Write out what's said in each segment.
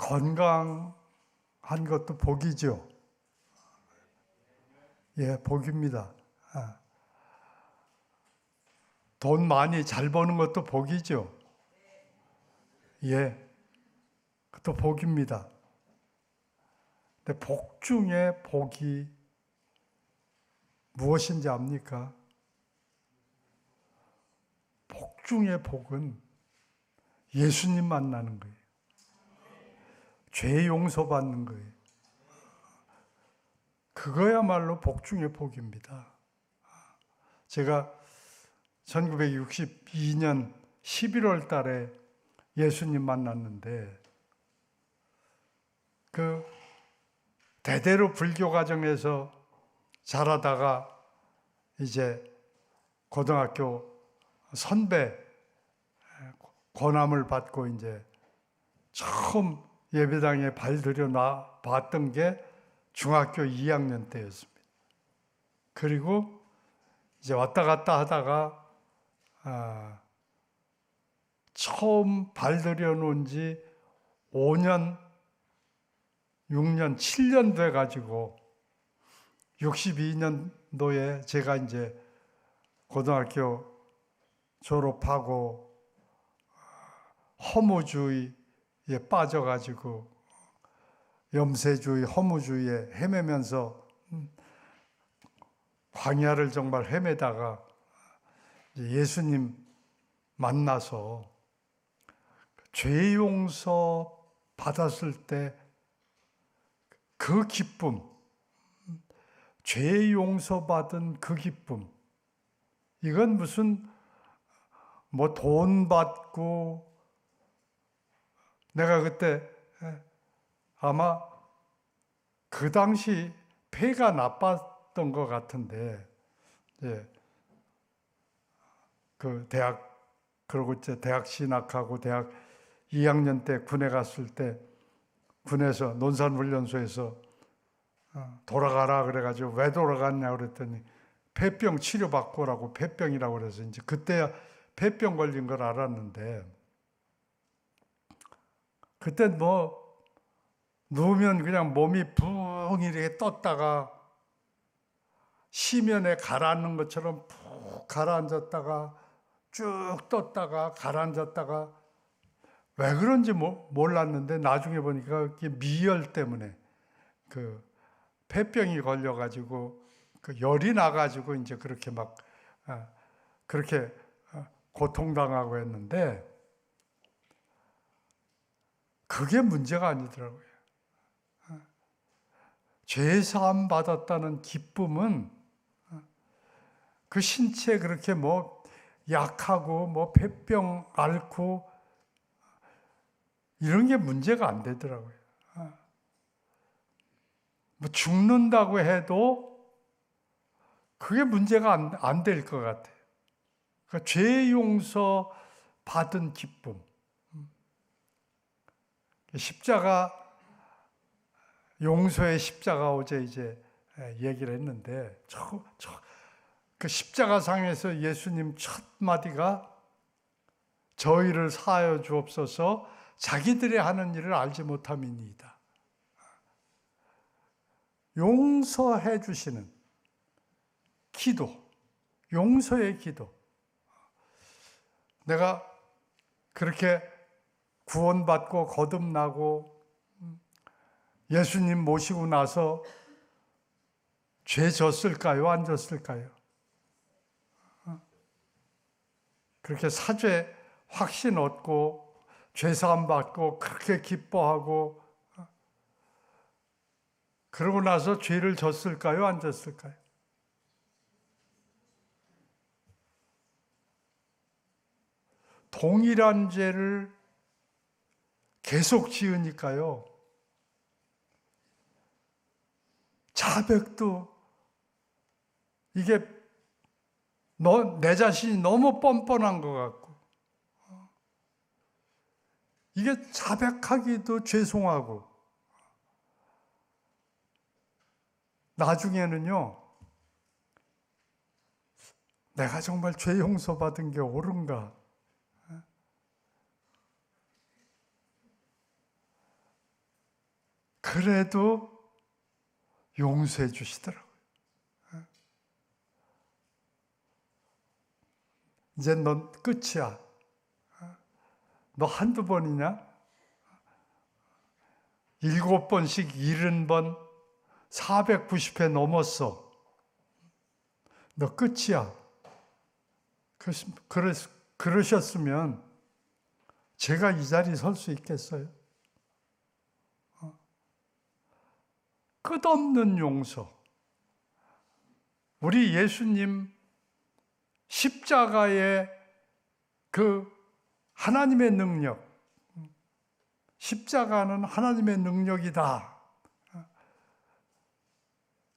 건강한 것도 복이죠. 예, 복입니다. 돈 많이 잘 버는 것도 복이죠. 예, 그것도 복입니다. 근데 복 중에 복이 무엇인지 압니까? 복 중에 복은 예수님 만나는 거예요. 죄 용서받는 거예요. 그거야말로 복 중에 복입니다. 제가 1962년 11월 달에 예수님 만났는데, 그 대대로 불교 가정에서 자라다가 이제 고등학교 선배 권함을 받고 이제 처음 예배당에 발들여 나 봤던 게 중학교 2학년 때였습니다. 그리고 이제 왔다 갔다 하다가 처음 발들여 놓은 지 5년, 6년, 7년 돼가지고 62년도에 제가 이제 고등학교 졸업하고 허무주의에 빠져가지고 염세주의, 허무주의에 헤매면서 광야를 정말 헤매다가 예수님 만나서 죄 용서 받았을 때 그 기쁨, 죄 용서받은 그 기쁨, 이건 무슨 뭐 돈 받고, 내가 그때 아마 그 당시 폐가 나빴던 것 같은데, 예, 그 그러고 이제 대학 진학하고 대학 2학년 때 군에 갔을 때 군에서 논산훈련소에서 돌아가라 그래가지고 왜 돌아갔냐 그랬더니 폐병 치료받고 오라고, 폐병이라고 그래서 이제 그때야 폐병 걸린 걸 알았는데, 그때 뭐 누우면 그냥 몸이 붕 이렇게 떴다가 시면에 가라앉는 것처럼 푹 가라앉았다가 쭉 떴다가 가라앉았다가, 왜 그런지 몰랐는데 나중에 보니까 미열 때문에 그 폐병이 걸려가지고 그 열이 나가지고 이제 그렇게 막 그렇게 고통당하고 했는데, 그게 문제가 아니더라고요. 죄 사함 받았다는 기쁨은 그 신체 그렇게 뭐 약하고 뭐 폐병 앓고 이런 게 문제가 안 되더라고요. 뭐 죽는다고 해도 그게 문제가 안 될 것 같아요. 그러니까 죄 용서 받은 기쁨. 십자가, 용서의 십자가 어제 이제 얘기를 했는데, 그 십자가상에서 예수님 첫 마디가 저희를 사하여 주옵소서, 자기들이 하는 일을 알지 못함이니이다. 용서해 주시는 기도, 용서의 기도. 내가 그렇게 구원받고 거듭나고 예수님 모시고 나서 죄 졌을까요? 안 졌을까요? 그렇게 사죄 확신 얻고 죄사함 받고 그렇게 기뻐하고 그러고 나서 죄를 졌을까요? 안 졌을까요? 동일한 죄를 계속 지으니까요, 자백도 이게 내 자신이 너무 뻔뻔한 것 같고, 이게 자백하기도 죄송하고, 나중에는요, 내가 정말 죄 용서받은 게 옳은가? 그래도 용서해 주시더라고요. 이제 넌 끝이야. 너 한두 번이냐? 7번씩 70번 490회 넘었어. 너 끝이야. 그러셨으면 제가 이 자리에 설 수 있겠어요? 끝없는 용서. 우리 예수님 십자가의 그 하나님의 능력, 십자가는 하나님의 능력이다.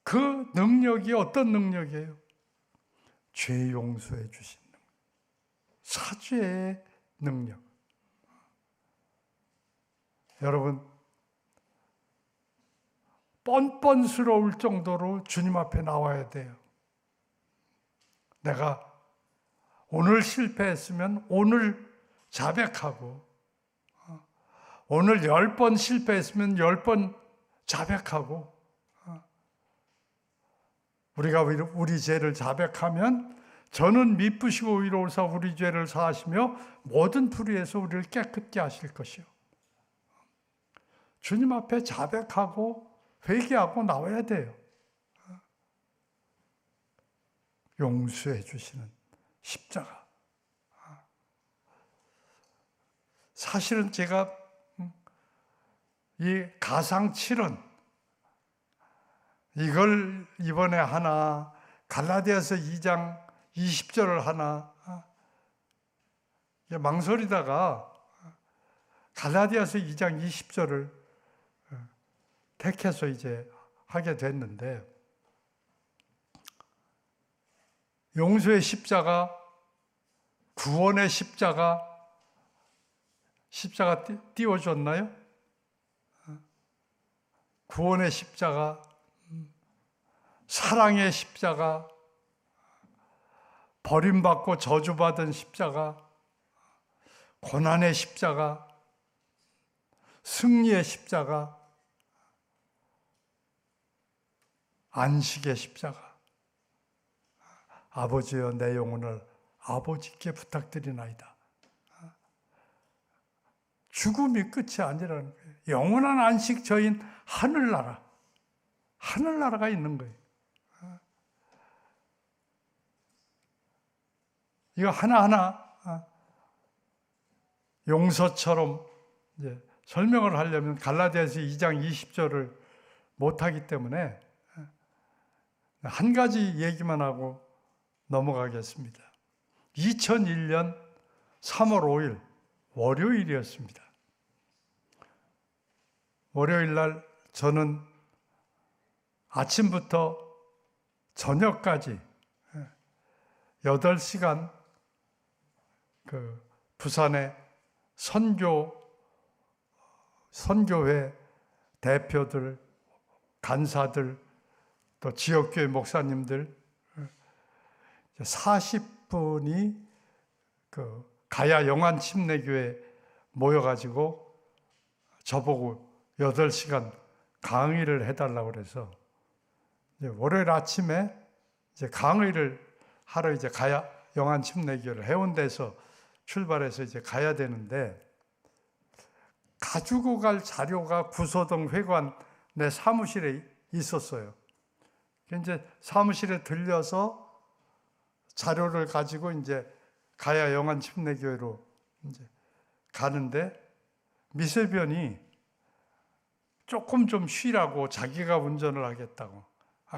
그 능력이 어떤 능력이에요? 죄 용서해 주신 능력, 사죄의 능력. 여러분, 뻔뻔스러울 정도로 주님 앞에 나와야 돼요. 내가 오늘 실패했으면 오늘 자백하고, 오늘 10번 실패했으면 10번 자백하고, 우리가 우리 죄를 자백하면 저는 미쁘시고 의로우사 우리 죄를 사하시며 모든 불의에서 우리를 깨끗게 하실 것이요. 주님 앞에 자백하고 회개하고 나와야 돼요. 용서해 주시는 십자가. 사실은 제가 이 가상 7은 이걸 이번에 하나, 갈라디아서 2장 20절을 하나, 망설이다가 갈라디아서 2장 20절을 택해서 이제 하게 됐는데, 용서의 십자가, 구원의 십자가 띄워줬나요? 구원의 십자가, 사랑의 십자가, 버림받고 저주받은 십자가, 고난의 십자가, 승리의 십자가, 안식의 십자가. 아버지여 내 영혼을 아버지께 부탁드리나이다. 죽음이 끝이 아니라는 거예요. 영원한 안식처인 하늘나라, 하늘나라가 있는 거예요. 이거 하나하나 용서처럼 이제 설명을 하려면 갈라디아서 2장 20절을 못하기 때문에 한 가지 얘기만 하고 넘어가겠습니다. 2001년 3월 5일 월요일이었습니다. 월요일 날 저는 아침부터 저녁까지 8시간 부산의 선교회 대표들, 간사들, 또 지역교회 목사님들 40분이 가야 영안침례교회 모여가지고 저보고 8시간 강의를 해달라고 그래서 월요일 아침에 이제 강의를 하러 이제 가야 영안침례교회를 해운대에서 출발해서 이제 가야 되는데, 가지고 갈 자료가 구소동 회관 내 사무실에 있었어요. 이제 사무실에 들려서 자료를 가지고 이제 가야 영안침례교회로 이제 가는데, 미세변이 조금 좀 쉬라고 자기가 운전을 하겠다고.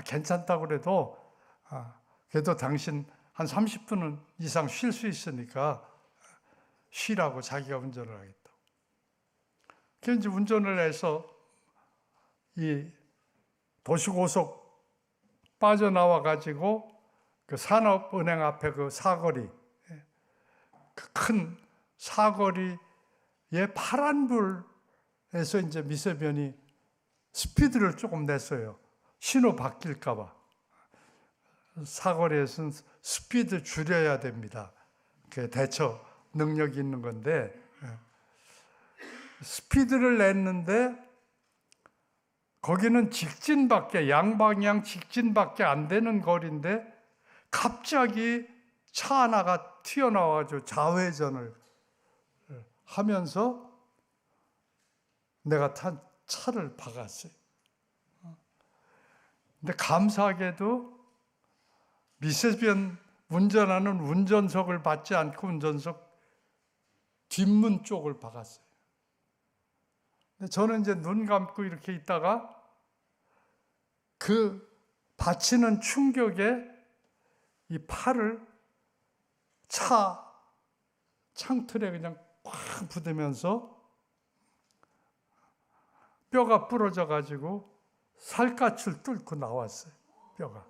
괜찮다고 그래도 그래도 당신 한 30분 이상 쉴 수 있으니까 쉬라고 자기가 운전을 하겠다고. 그래서 이제 운전을 해서 이 도시고속 빠져나와 가지고 그 산업은행 앞에 그 사거리, 그 큰 사거리에 파란불에서 이제 미세변이 스피드를 조금 냈어요. 신호 바뀔까 봐. 사거리에서는 스피드 줄여야 됩니다. 그 대처 능력이 있는 건데, 스피드를 냈는데 거기는 직진밖에, 양방향 직진밖에 안 되는 거리인데 갑자기 차 하나가 튀어나와가지고 좌회전을 하면서 내가 탄 차를 박았어요. 근데 감사하게도 미세변 운전하는 운전석을 받지 않고 운전석 뒷문 쪽을 박았어요. 근데 저는 이제 눈 감고 이렇게 있다가 그 받치는 충격에 이 팔을 차 창틀에 그냥 꽉 부으면서 뼈가 부러져 가지고 살갗을 뚫고 나왔어요. 뼈가.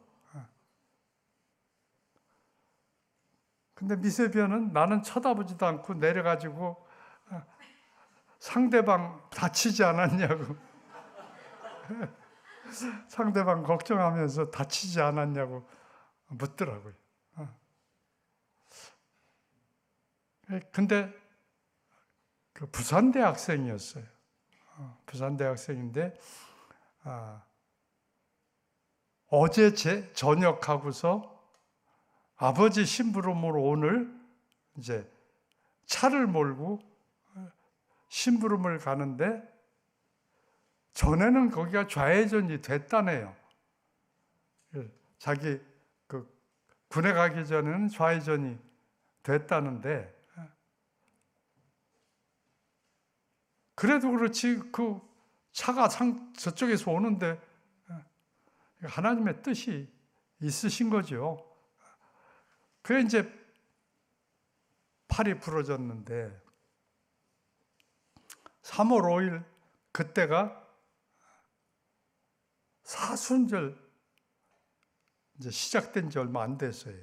근데 미세변은 나는 쳐다보지도 않고 내려가지고 상대방 다치지 않았냐고 상대방 걱정하면서 다치지 않았냐고 묻더라고요. 근데 그 부산대 학생이었어요. 부산대 학생인데 어제 저녁하고서 아버지 심부름으로 오늘 이제 차를 몰고 심부름을 가는데 전에는 거기가 좌회전이 됐다네요. 자기 그 군에 가기 전에는 좌회전이 됐다는데 그래도 그렇지 그 차가 저쪽에서 오는데 하나님의 뜻이 있으신 거죠. 그래 이제 팔이 부러졌는데 3월 5일 그때가 사순절 이제 시작된 지 얼마 안 됐어요.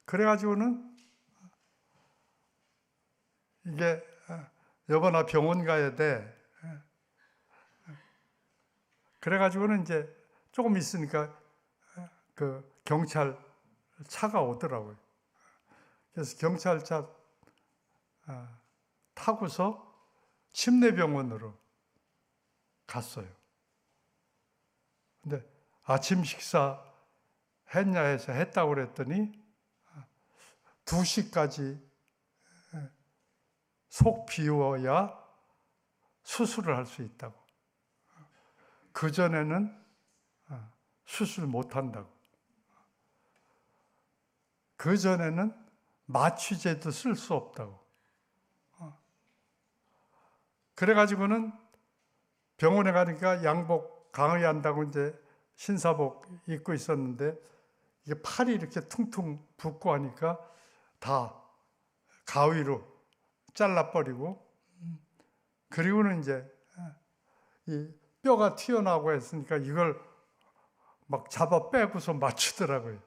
그래가지고는 이게 여보나 병원 가야 돼. 그래가지고는 이제 조금 있으니까 그 경찰 차가 오더라고요. 그래서 경찰차 타고서 침례병원으로 갔어요. 근데 아침 식사 했냐 해서 했다고 그랬더니 2시까지 속 비워야 수술을 할 수 있다고. 그전에는 수술 못 한다고. 그전에는 마취제도 쓸 수 없다고. 그래가지고는 병원에 가니까 양복 강의한다고 이제 신사복 입고 있었는데 이게 팔이 이렇게 퉁퉁 붓고 하니까 다 가위로 잘라버리고 그리고는 이제 이 뼈가 튀어나오고 했으니까 이걸 막 잡아 빼고서 맞추더라고요.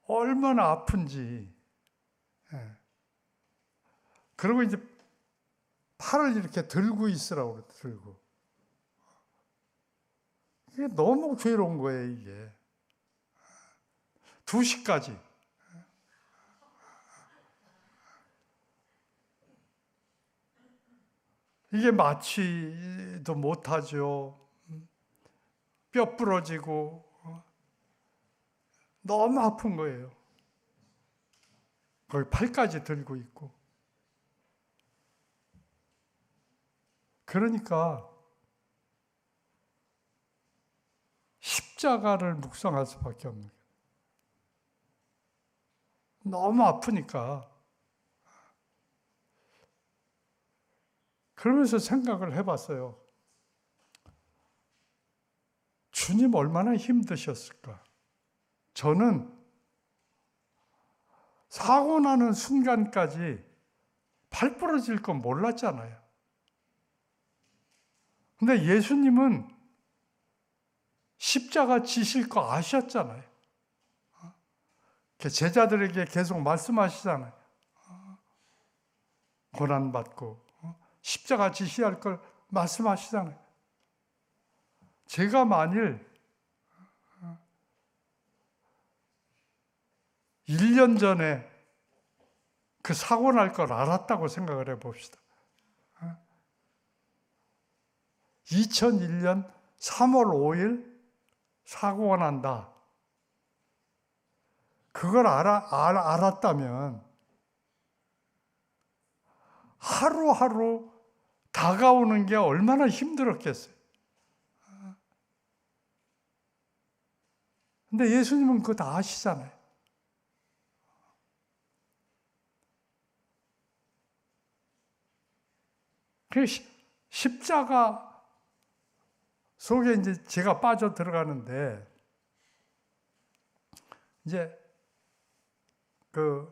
얼마나 아픈지. 그리고 이제 팔을 이렇게 들고 있으라고 그래, 들고. 이게 너무 괴로운 거예요, 이게. 2시까지. 이게 마취도 못하죠. 뼈 부러지고 너무 아픈 거예요. 거기 팔까지 들고 있고. 그러니까 십자가를 묵상할 수밖에 없는 거예요. 너무 아프니까. 그러면서 생각을 해봤어요. 주님 얼마나 힘드셨을까? 저는 사고 나는 순간까지 팔 부러질 건 몰랐잖아요. 근데 예수님은 십자가 지실 거 아셨잖아요. 제자들에게 계속 말씀하시잖아요. 고난받고 십자가 지셔야 할 걸 말씀하시잖아요. 제가 만일 1년 전에 그 사고 날 걸 알았다고 생각을 해봅시다. 2001년 3월 5일 사고가 난다. 그걸 알았다면 하루하루 다가오는 게 얼마나 힘들었겠어요. 근데 예수님은 그거 다 아시잖아요. 그 십자가 속에 이제 제가 빠져 들어가는데, 이제 그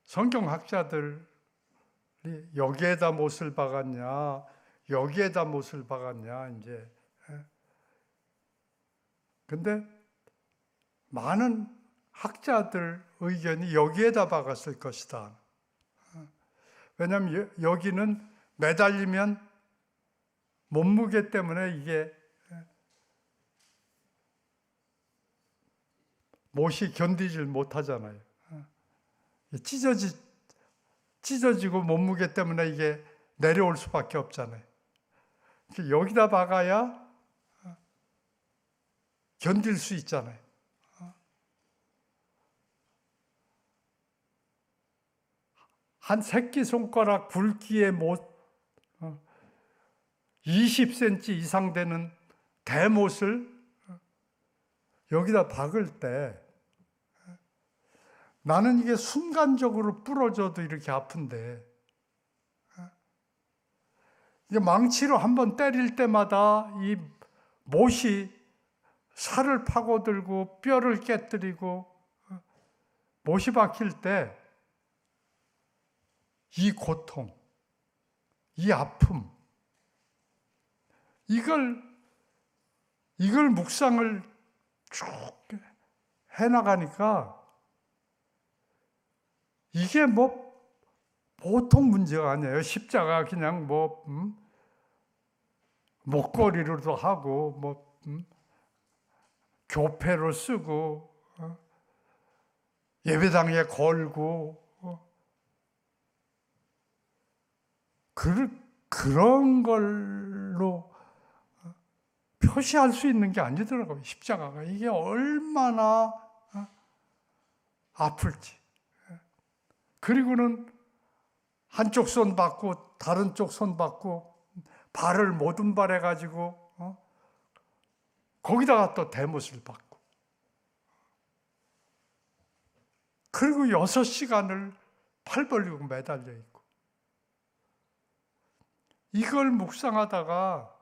성경학자들이 여기에다 못을 박았냐, 여기에다 못을 박았냐, 이제. 근데 많은 학자들 의견이 여기에다 박았을 것이다. 왜냐하면 여기는 매달리면 몸무게 때문에 이게 못이 견디질 못하잖아요. 찢어지고 몸무게 때문에 이게 내려올 수밖에 없잖아요. 여기다 박아야 견딜 수 있잖아요. 한 새끼손가락 굵기의 못, 20cm 이상 되는 대못을 여기다 박을 때 나는 이게 순간적으로 부러져도 이렇게 아픈데, 이게 망치로 한번 때릴 때마다 이 못이 살을 파고들고 뼈를 깨뜨리고 못이 박힐 때 이 고통, 이 아픔, 이걸 묵상을 쭉 해나가니까 이게 뭐 보통 문제가 아니에요. 십자가 그냥 뭐 목걸이로도 하고 뭐 교패로 쓰고 예배당에 걸고 그런 걸로 표시할 수 있는 게 아니더라고요. 십자가가 이게 얼마나 아플지. 그리고는 한쪽 손 받고 다른 쪽 손 받고 발을 못 운발해 가지고 거기다가 또 대못을 받고, 그리고 6시간을 팔 벌리고 매달려 있고, 이걸 묵상하다가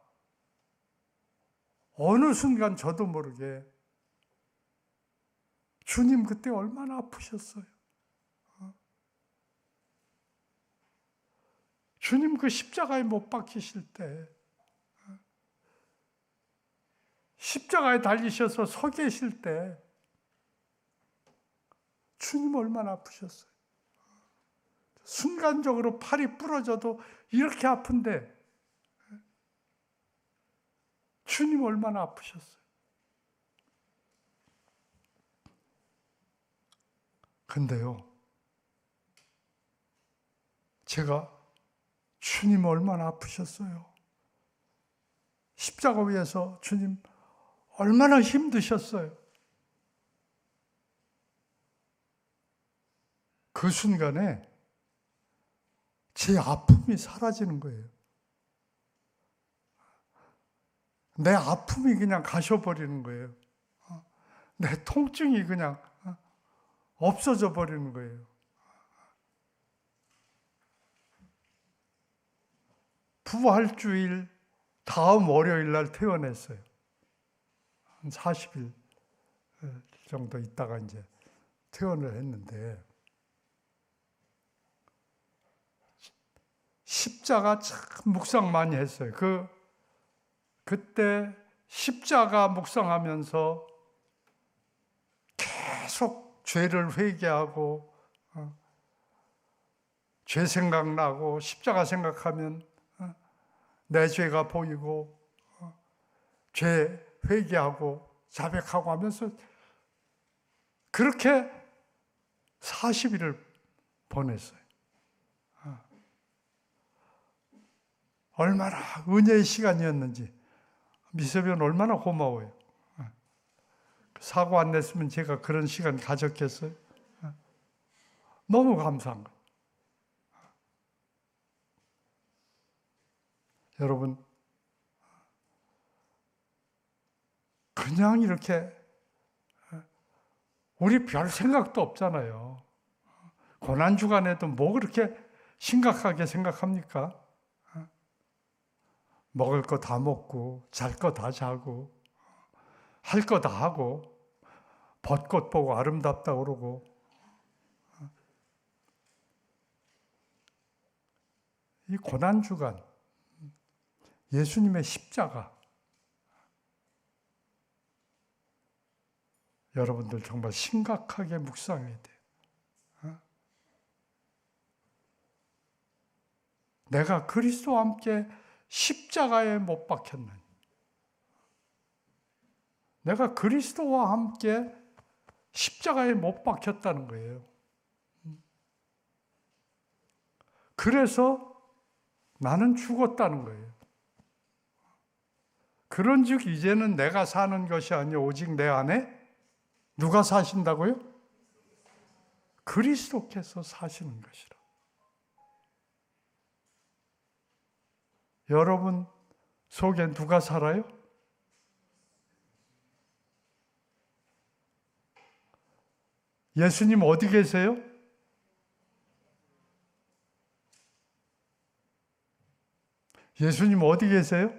어느 순간 저도 모르게 주님 그때 얼마나 아프셨어요. 주님 그 십자가에 못 박히실 때, 십자가에 달리셔서 서 계실 때 주님 얼마나 아프셨어요. 순간적으로 팔이 부러져도 이렇게 아픈데 주님 얼마나 아프셨어요. 근데요, 제가 주님 얼마나 아프셨어요. 십자가 위에서 주님 얼마나 힘드셨어요. 그 순간에 제 아픔이 사라지는 거예요. 내 아픔이 그냥 가셔버리는 거예요. 내 통증이 그냥 없어져 버리는 거예요. 부활주일 다음 월요일 날 퇴원했어요. 한 40일 정도 있다가 이제 퇴원을 했는데, 십자가 참 묵상 많이 했어요. 그때 십자가 묵상하면서 계속 죄를 회개하고 죄 생각나고 십자가 생각하면 내 죄가 보이고 죄 회개하고 자백하고 하면서 그렇게 40일을 보냈어요. 얼마나 은혜의 시간이었는지 미세변 얼마나 고마워요. 사고 안 냈으면 제가 그런 시간 가졌겠어요? 너무 감사한 거예요. 여러분, 그냥 이렇게 우리 별 생각도 없잖아요. 고난주간에도 뭐 그렇게 심각하게 생각합니까? 먹을 거 다 먹고 잘 거 다 자고 할 거 다 하고 벚꽃 보고 아름답다 그러고 이 고난주간 예수님의 십자가 여러분들 정말 심각하게 묵상해야 돼요. 내가 그리스도와 함께 십자가에 못 박혔느니 내가 그리스도와 함께 십자가에 못 박혔다는 거예요. 그래서 나는 죽었다는 거예요. 그런즉 이제는 내가 사는 것이 아니라 오직 내 안에 누가 사신다고요? 그리스도께서 사시는 것이라. 여러분 속에 누가 살아요? 예수님 어디 계세요? 예수님 어디 계세요?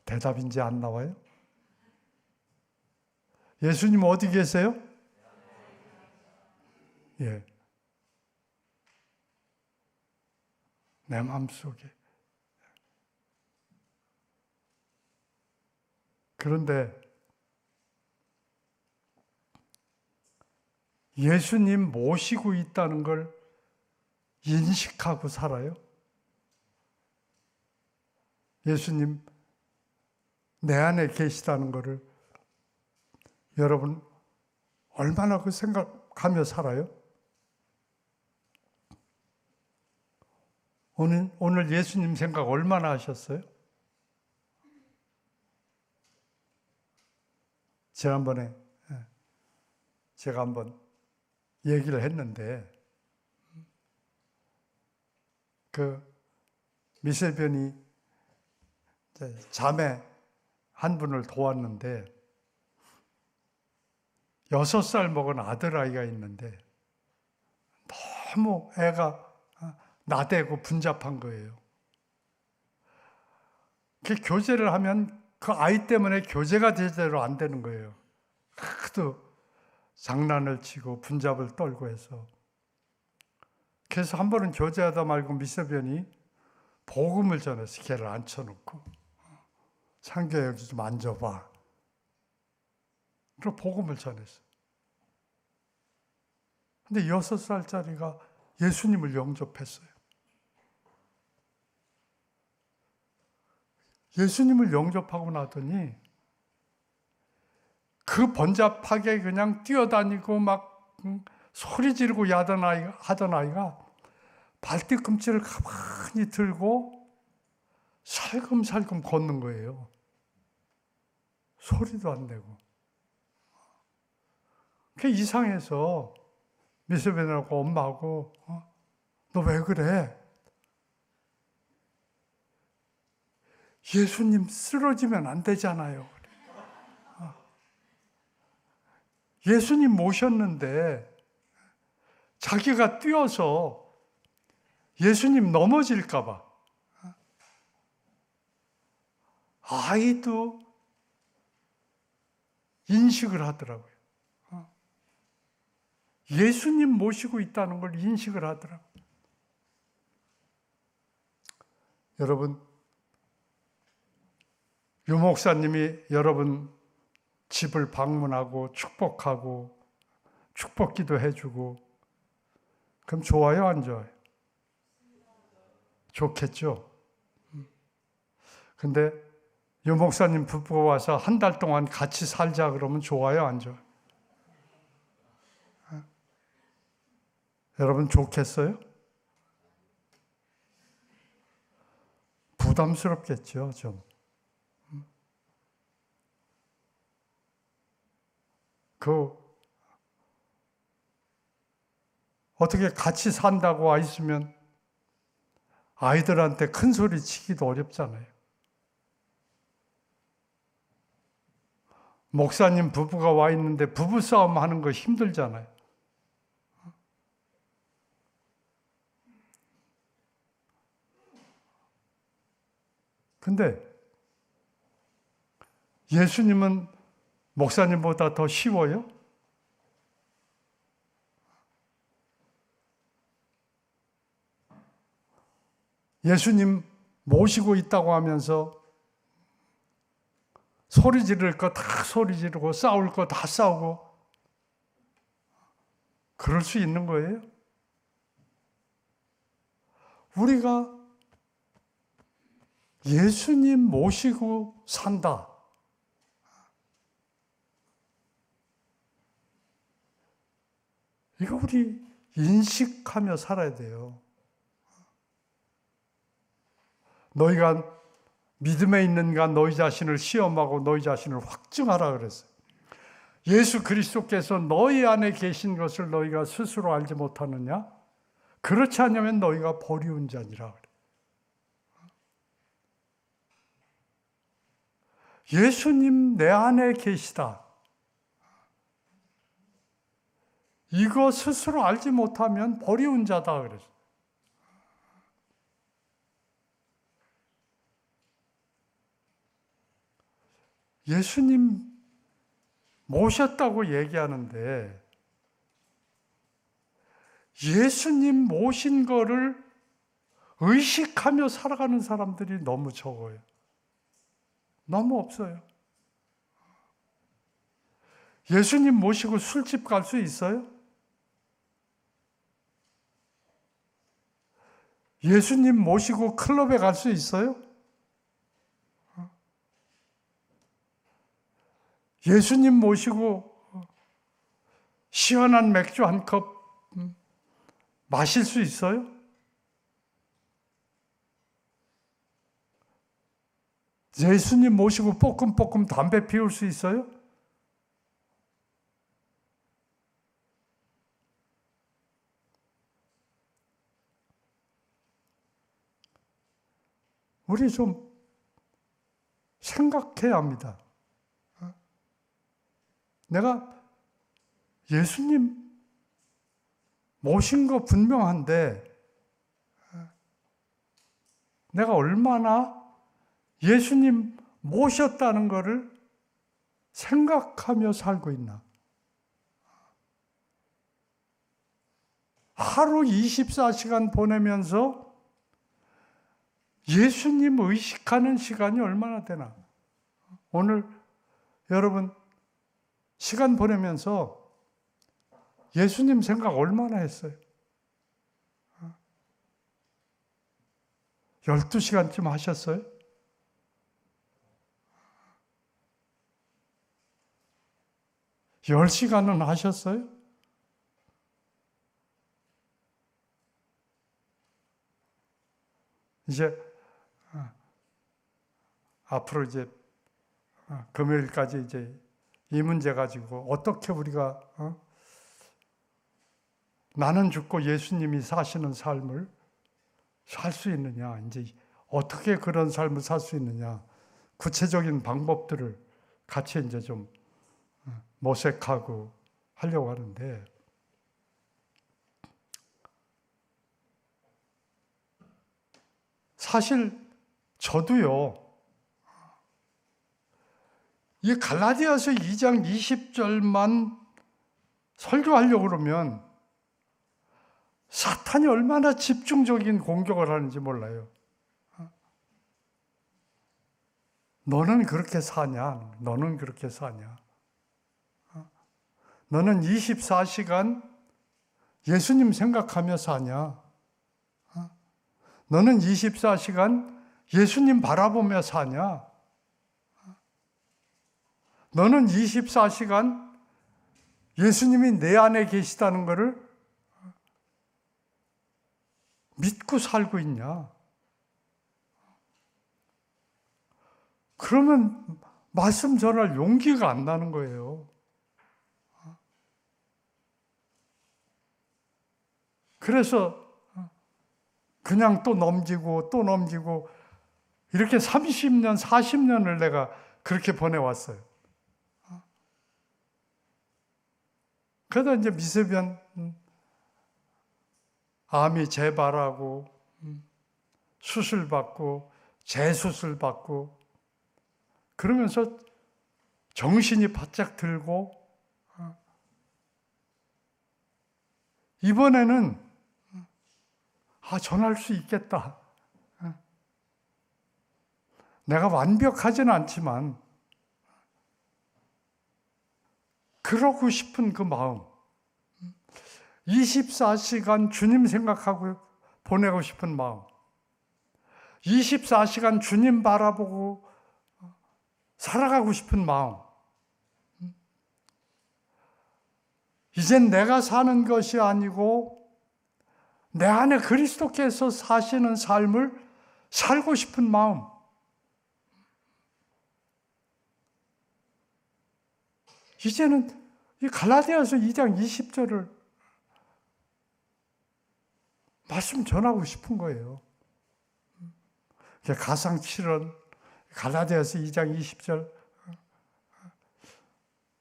대답 이제 안 나와요? 예수님 어디 계세요? 예. 내 마음속에. 그런데 예수님 모시고 있다는 걸 인식하고 살아요? 예수님 내 안에 계시다는 것을 여러분 얼마나 그 생각하며 살아요? 오늘 예수님 생각 얼마나 하셨어요? 지난번에 제가 한번 얘기를 했는데 그 미세변이 자매 한 분을 도왔는데 6살 먹은 아들아이가 있는데 너무 애가 나대고 분잡한 거예요. 그 교제를 하면 그 아이 때문에 교제가 제대로 안 되는 거예요. 하도 장난을 치고 분잡을 떨고 해서. 그래서 한 번은 교제하다 말고 미세변이 복음을 전해서 걔를 앉혀놓고 상규야 여기 좀 앉아봐. 그리고 복음을 전했어요. 근데 6살짜리가 예수님을 영접했어요. 예수님을 영접하고 나더니 그 번잡하게 그냥 뛰어다니고 막 소리 지르고 하던 아이가 발뒤꿈치를 가만히 들고 살금살금 걷는 거예요. 소리도 안 내고. 그게 이상해서 미세변하고 엄마하고 너 왜 그래? 예수님 쓰러지면 안 되잖아요. 예수님 모셨는데 자기가 뛰어서 예수님 넘어질까 봐 아이도 인식을 하더라고요. 예수님 모시고 있다는 걸 인식을 하더라고요. 여러분, 유 목사님이 여러분 집을 방문하고 축복하고 축복기도 해주고 그럼 좋아요, 안 좋아요? 좋겠죠. 근데 유 목사님 부부가 와서 한 달 동안 같이 살자 그러면 좋아요, 안 좋아요? 여러분 좋겠어요? 부담스럽겠죠, 좀. 어떻게 같이 산다고 와 있으면 아이들한테 큰 소리 치기도 어렵잖아요. 목사님 부부가 와 있는데 부부싸움 하는 거 힘들잖아요. 근데 예수님은 목사님보다 더 쉬워요? 예수님 모시고 있다고 하면서 소리 지를 거 다 소리 지르고 싸울 거 다 싸우고 그럴 수 있는 거예요? 우리가 예수님 모시고 산다. 이거 우리 인식하며 살아야 돼요. 너희가 믿음에 있는가 너희 자신을 시험하고 너희 자신을 확증하라 그랬어요. 예수 그리스도께서 너희 안에 계신 것을 너희가 스스로 알지 못하느냐? 그렇지 않으면 너희가 버리운 자니라 그래요. 예수님 내 안에 계시다. 이거 스스로 알지 못하면 버리운 자다 그랬어요. 예수님 모셨다고 얘기하는데 예수님 모신 거를 의식하며 살아가는 사람들이 너무 적어요. 너무 없어요. 예수님 모시고 술집 갈 수 있어요? 예수님 모시고 클럽에 갈 수 있어요? 예수님 모시고 시원한 맥주 한 컵 마실 수 있어요? 예수님 모시고 뽀끔뽀끔 담배 피울 수 있어요? 우리 좀 생각해야 합니다. 내가 예수님 모신 거 분명한데 내가 얼마나 예수님 모셨다는 것을 생각하며 살고 있나? 하루 24시간 보내면서 예수님 의식하는 시간이 얼마나 되나? 오늘 여러분 시간 보내면서 예수님 생각 얼마나 했어요? 12시간쯤 하셨어요? (10시간은) 하셨어요? 이제 앞으로 이제 금요일까지 이제 이 문제 가지고 어떻게 우리가 나는 죽고 예수님이 사시는 삶을 살 수 있느냐, 이제 어떻게 그런 삶을 살 수 있느냐, 구체적인 방법들을 같이 이제 좀 모색하고 하려고 하는데, 사실 저도요, 이 갈라디아서 2장 20절만 설교하려고 그러면 사탄이 얼마나 집중적인 공격을 하는지 몰라요. 너는 그렇게 사냐? 너는 그렇게 사냐? 너는 24시간 예수님 생각하며 사냐? 너는 24시간 예수님 바라보며 사냐? 너는 24시간 예수님이 내 안에 계시다는 것을 믿고 살고 있냐? 그러면 말씀 전할 용기가 안 나는 거예요. 그래서 그냥 또 넘기고 또 넘기고 이렇게 30년, 40년을 내가 그렇게 보내왔어요. 그러다 이제 미세변 암이 재발하고 수술받고 재수술 받고 그러면서 정신이 바짝 들고 이번에는 전할 수 있겠다. 내가 완벽하지는 않지만 그러고 싶은 그 마음, 24시간 주님 생각하고 보내고 싶은 마음, 24시간 주님 바라보고 살아가고 싶은 마음, 이젠 내가 사는 것이 아니고 내 안에 그리스도께서 사시는 삶을 살고 싶은 마음, 이제는 이 갈라디아서 2장 20절을 말씀 전하고 싶은 거예요. 가상칠언, 갈라디아서 2장 20절.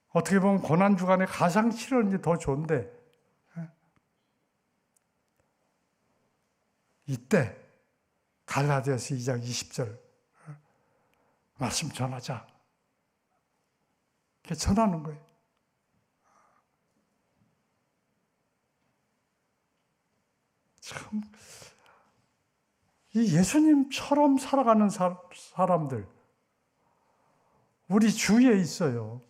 어떻게 보면 고난주간에 가상칠언이 더 좋은데, 이때 갈라디아서 2장 20절 말씀 전하자. 이렇게 전하는 거예요. 참, 이 예수님처럼 살아가는 사람들, 우리 주위에 있어요.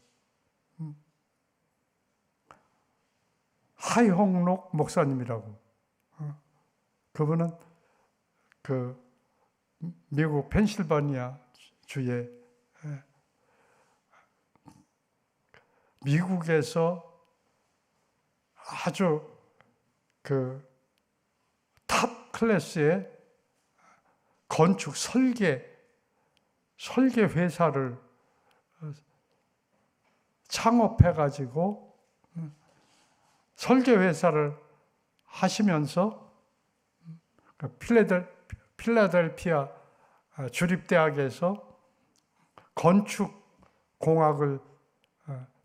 하이홍록 목사님이라고. 그분은 미국 펜실바니아 주에 미국에서 아주 탑 클래스의 건축 설계 회사를 창업해가지고 설계 회사를 하시면서 필라델피아 주립대학에서 건축공학을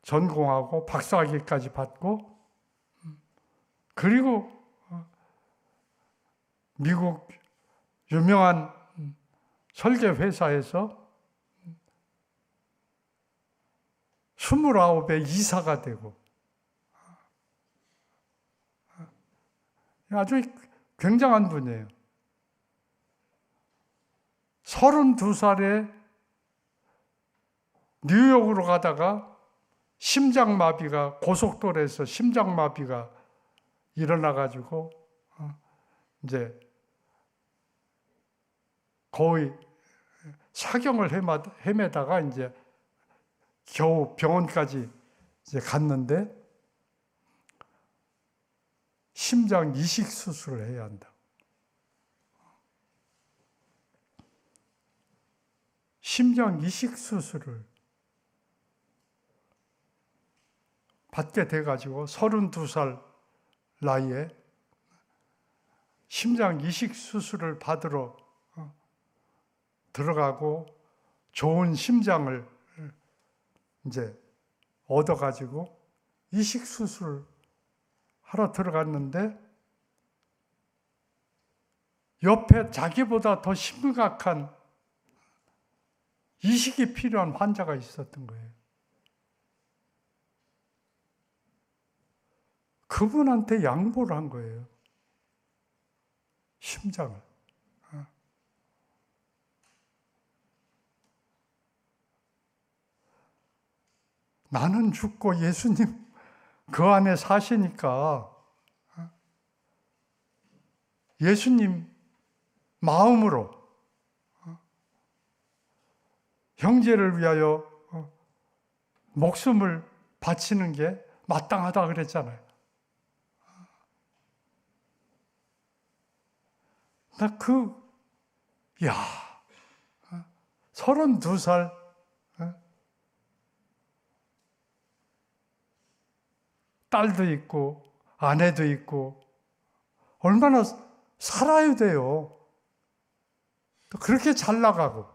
전공하고 박사학위까지 받고 그리고 미국 유명한 설계 회사에서 29의 이사가 되고 아주 굉장한 분이에요. 32살에 뉴욕으로 가다가 심장마비가 고속도로에서 심장마비가 일어나가지고 이제 거의 사경을 헤매다가 이제 겨우 병원까지 이제 갔는데 심장 이식 수술을 해야 한다. 심장 이식 수술을 받게 돼가지고 32살 나이에 심장 이식 수술을 받으러 들어가고 좋은 심장을 이제 얻어가지고 이식 수술을 하러 들어갔는데 옆에 자기보다 더 심각한 이식이 필요한 환자가 있었던 거예요. 그분한테 양보를 한 거예요. 심장을. 나는 죽고 예수님 그 안에 사시니까 예수님 마음으로 형제를 위하여 목숨을 바치는 게 마땅하다 그랬잖아요. 나 32살 딸도 있고 아내도 있고 얼마나 살아야 돼요. 또 그렇게 잘 나가고.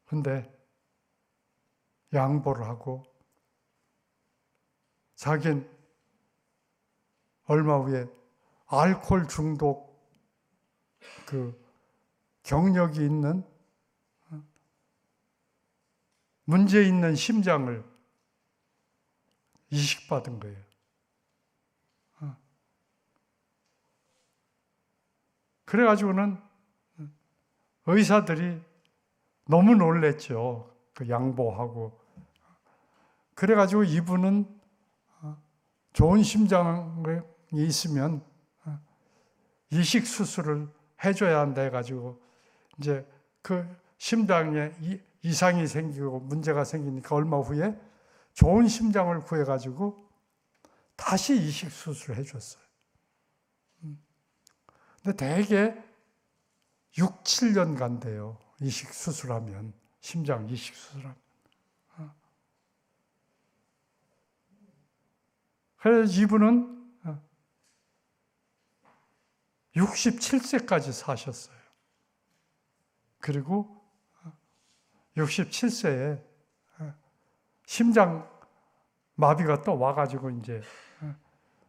근데 양보를 하고 자긴 얼마 후에 알코올 중독 그 경력이 있는 문제 있는 심장을 이식받은 거예요. 그래가지고는 의사들이 너무 놀랬죠. 그 양보하고. 그래가지고 이분은 좋은 심장이 있으면 이식 수술을 해줘야 한다 해가지고 이제 그 심장에 이상이 생기고 문제가 생기니까 얼마 후에 좋은 심장을 구해가지고 다시 이식 수술을 해줬어요. 근데 대개 6, 7년 간대요. 이식 수술하면, 심장 이식 수술하면. 그래서 이분은 67세까지 사셨어요. 그리고 67세에 심장 마비가 또 와가지고 이제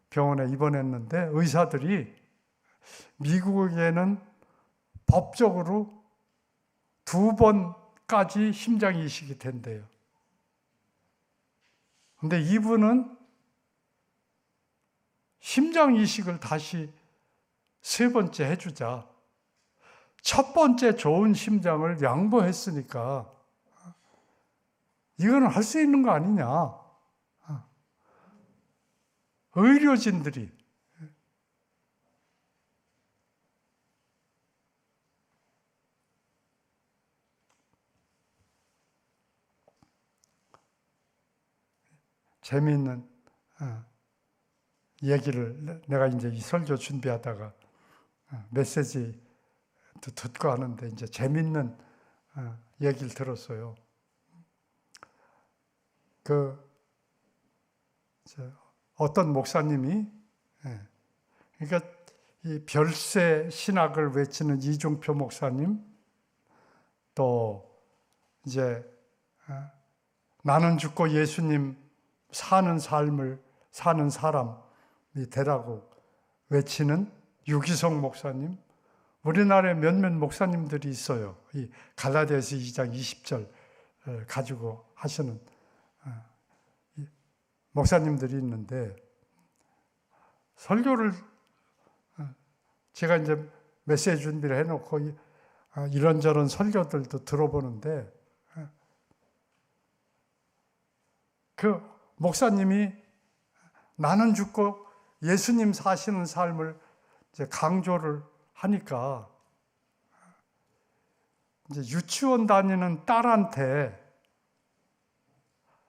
병원에 입원했는데 의사들이 미국에는 법적으로 2번까지 심장 이식이 된대요. 근데 이분은 심장 이식을 다시 3번째 해주자. 첫 번째 좋은 심장을 양보했으니까 이거는 할 수 있는 거 아니냐. 의료진들이 재미있는 얘기를 내가 이제 이 설교 준비하다가 메시지 듣고 하는데 이제 재미있는 얘기를 들었어요. 어떤 목사님이 그러니까 이 별세 신학을 외치는 이중표 목사님 또 이제 나는 죽고 예수님 사는 삶을 사는 사람이 되라고 외치는 유기성 목사님, 우리나라에 몇몇 목사님들이 있어요. 이 갈라디아서 2장 20절 가지고 하시는 목사님들이 있는데 설교를 제가 이제 메시지 준비를 해놓고 이런저런 설교들도 들어보는데 그 목사님이 나는 죽고 예수님 사시는 삶을 이제 강조를 하니까 이제 유치원 다니는 딸한테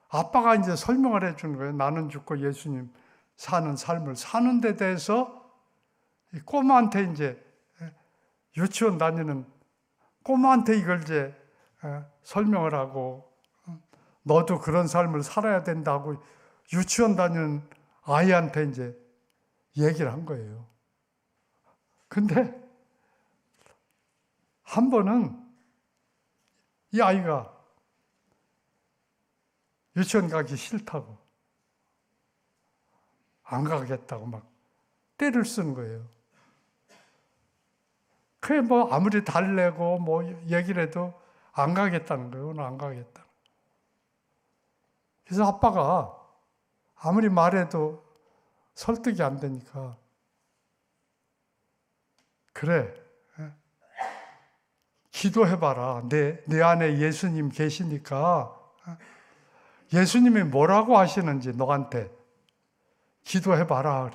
아빠가 이제 설명을 해주는 거예요. 나는 죽고 예수님 사는 삶을 사는 데 대해서 이 꼬마한테 이제 유치원 다니는 꼬마한테 이걸 이제 설명을 하고 너도 그런 삶을 살아야 된다고 유치원 다니는 아이한테 이제 얘기를 한 거예요. 근데 한 번은 이 아이가 유치원 가기 싫다고 안 가겠다고 막 떼를 쓰는 거예요. 그게 뭐 아무리 달래고 뭐 얘기를 해도 안 가겠다는 거예요. 오늘 안 가겠다. 그래서 아빠가 아무리 말해도 설득이 안 되니까 그래 기도해봐라. 내 안에 예수님 계시니까 예수님이 뭐라고 하시는지 너한테 기도해봐라.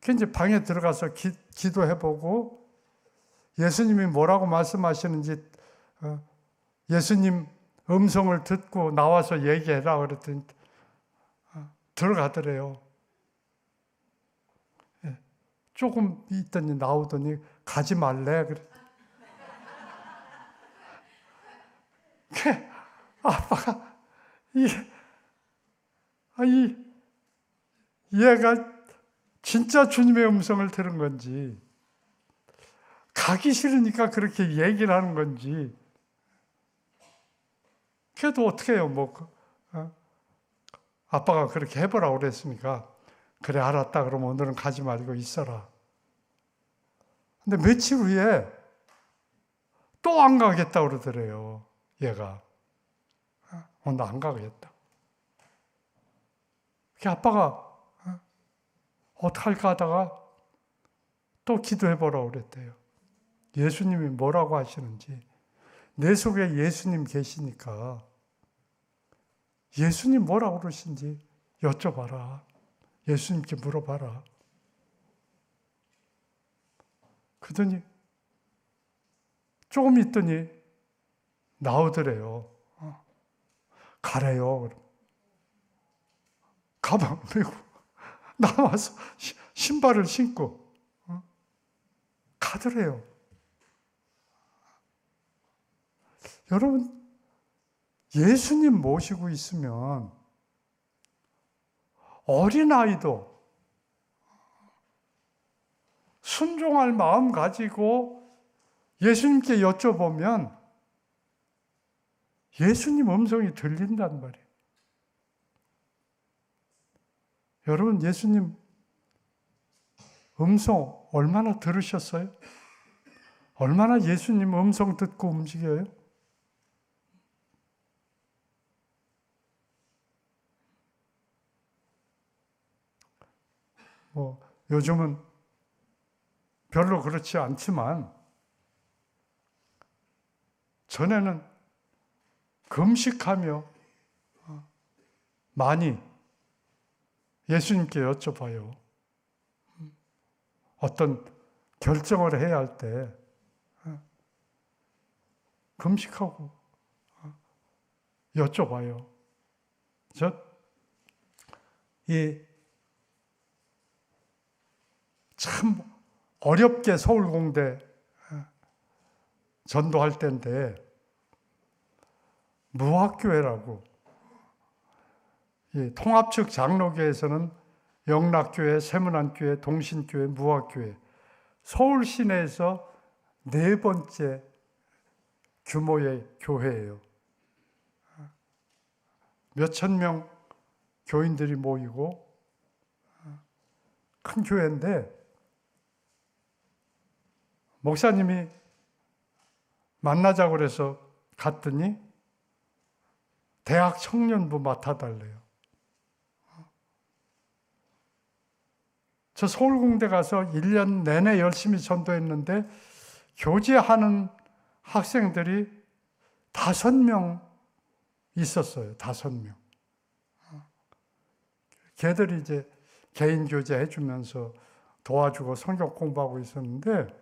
그래서 이제 방에 들어가서 기도해보고 예수님이 뭐라고 말씀하시는지 예수님 음성을 듣고 나와서 얘기해라 그랬더니 들어가더래요. 조금 있더니 나오더니 가지 말래. 그래. 아빠가 얘가 진짜 주님의 음성을 들은 건지 가기 싫으니까 그렇게 얘기를 하는 건지 그래도 어떻게 해요? 아빠가 그렇게 해보라고 그랬으니까 그래 알았다 그러면 오늘은 가지 말고 있어라. 근데 며칠 후에 또 안 가겠다 그러더래요. 얘가 나 안 가겠다. 아빠가 어떡할까 하다가 또 기도해보라고 그랬대요. 예수님이 뭐라고 하시는지. 내 속에 예수님 계시니까 예수님 뭐라고 그러신지 여쭤봐라. 예수님께 물어봐라. 그러더니 조금 있더니 나오더래요. 가래요. 가방 메고 나와서 신발을 신고 가더래요. 여러분, 예수님 모시고 있으면 어린아이도 순종할 마음 가지고 예수님께 여쭤보면 예수님 음성이 들린단 말이에요. 여러분, 예수님 음성 얼마나 들으셨어요? 얼마나 예수님 음성 듣고 움직여요? 요즘은 별로 그렇지 않지만 전에는 금식하며 많이 예수님께 여쭤봐요. 어떤 결정을 해야 할 때 금식하고 여쭤봐요. 참 어렵게 서울공대 전도할 때인데 무학교회라고 통합측 장로교에서는 영락교회, 세문안교회, 동신교회, 무학교회 서울 시내에서 4번째 규모의 교회예요. 몇천 명 교인들이 모이고 큰 교회인데 목사님이 만나자고 그래서 갔더니 대학 청년부 맡아달래요. 저 서울공대 가서 1년 내내 열심히 전도했는데 교제하는 학생들이 5명 있었어요. 5명. 걔들이 이제 개인 교제 해주면서 도와주고 성경 공부하고 있었는데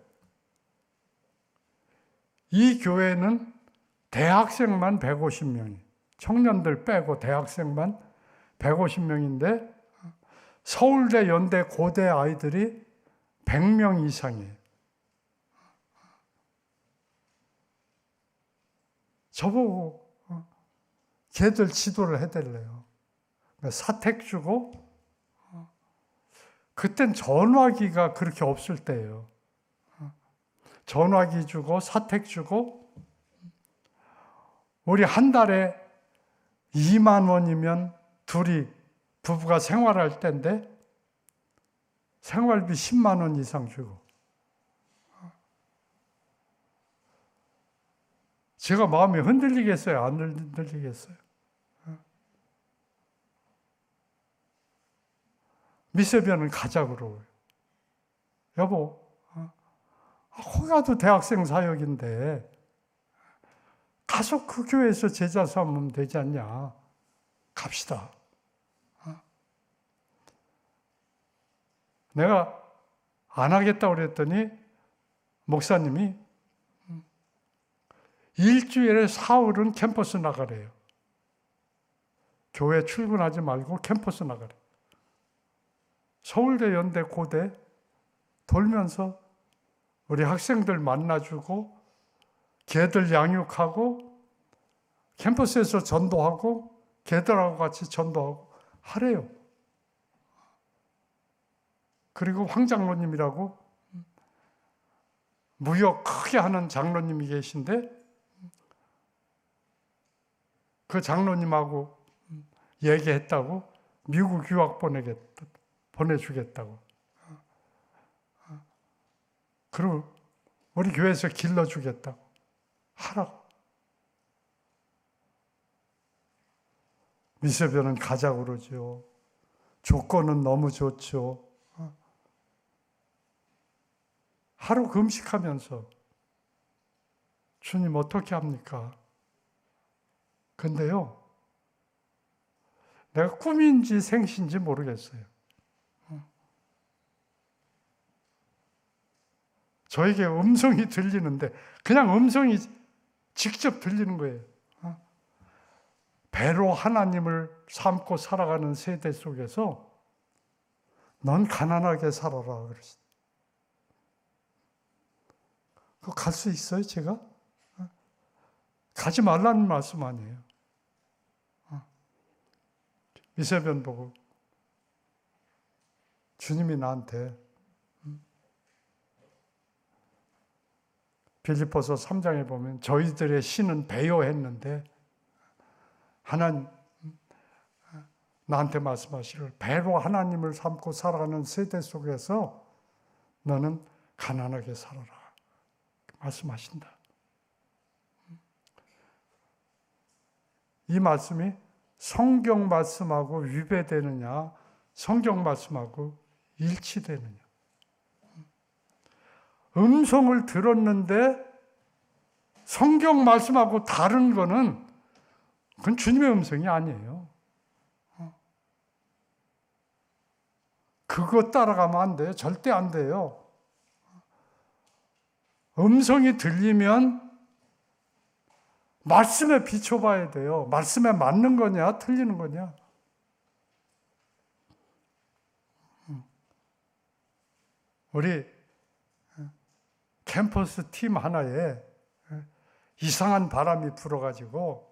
이 교회는 대학생만 150명이, 청년들 빼고 대학생만 150명인데 서울대, 연대, 고대 아이들이 100명 이상이에요. 저보고 걔들 지도를 해달래요. 사택 주고, 그땐 전화기가 그렇게 없을 때예요. 전화기 주고 사택 주고 우리 한 달에 2만 원이면 둘이 부부가 생활할 때인데 생활비 10만 원 이상 주고 제가 마음이 흔들리겠어요? 안 흔들리겠어요? 미세변은 가자 그러고요. 여보, 거기 가도 대학생 사역인데 가서 그 교회에서 제자 삼으면 되지 않냐. 갑시다. 내가 안 하겠다고 그랬더니 목사님이 일주일에 사흘은 캠퍼스 나가래요. 교회 출근하지 말고 캠퍼스 나가래. 서울대, 연대, 고대 돌면서 우리 학생들 만나주고 걔들 양육하고 캠퍼스에서 전도하고 걔들하고 같이 전도하고 하래요. 그리고 황 장로님이라고 무역 크게 하는 장로님이 계신데 그 장로님하고 얘기했다고 미국 유학 보내주겠다고. 그리고 우리 교회에서 길러주겠다고 하라고. 미세변은 가자고 그러죠. 조건은 너무 좋죠. 하루 금식하면서 주님 어떻게 합니까? 근데요, 내가 꿈인지 생신지 모르겠어요. 저에게 음성이 들리는데 그냥 음성이 직접 들리는 거예요. 배로 하나님을 삼고 살아가는 세대 속에서 넌 가난하게 살아라 그러시죠. 그거 갈 수 있어요, 제가? 가지 말라는 말씀 아니에요. 미세변 보고 주님이 나한테 빌립보서 3장에 보면 저희들의 신은 배요했는데 하나님 나한테 말씀하시길 배로 하나님을 삼고 살아가는 세대 속에서 너는 가난하게 살아라 말씀하신다. 이 말씀이 성경 말씀하고 위배되느냐 성경 말씀하고 일치되느냐. 음성을 들었는데 성경 말씀하고 다른 거는 그건 주님의 음성이 아니에요. 그거 따라가면 안 돼요. 절대 안 돼요. 음성이 들리면 말씀에 비춰봐야 돼요. 말씀에 맞는 거냐, 틀리는 거냐. 우리 캠퍼스 팀 하나에 이상한 바람이 불어가지고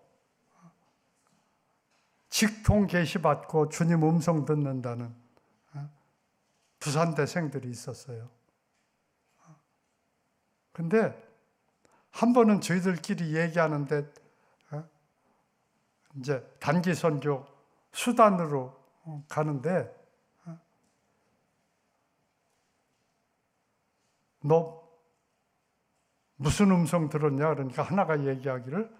직통 계시받고 주님 음성 듣는다는 부산대생들이 있었어요. 근데 한 번은 저희들끼리 얘기하는데 이제 단기 선교 수단으로 가는데 너 무슨 음성 들었냐? 그러니까 하나가 얘기하기를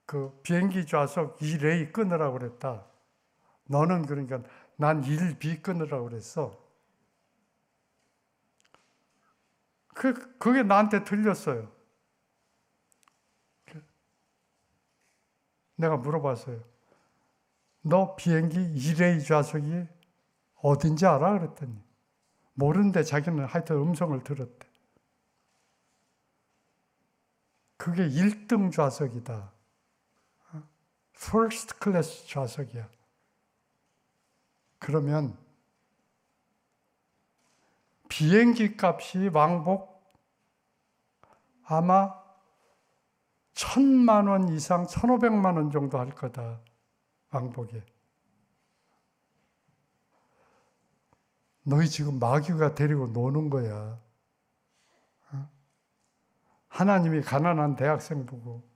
그 비행기 좌석 2레이 끊으라고 그랬다. 너는 그러니까 난 1B 끊으라고 그랬어. 그게 나한테 들렸어요. 내가 물어봤어요. 너 비행기 2레이 좌석이 어딘지 알아? 그랬더니 모르는데 자기는 하여튼 음성을 들었대. 그게 1등 좌석이다. First class 좌석이야. 그러면 비행기 값이 왕복 아마 1,000만 원 이상 1,500만 원 정도 할 거다. 왕복에. 너희 지금 마귀가 데리고 노는 거야. 하나님이 가난한 대학생 보고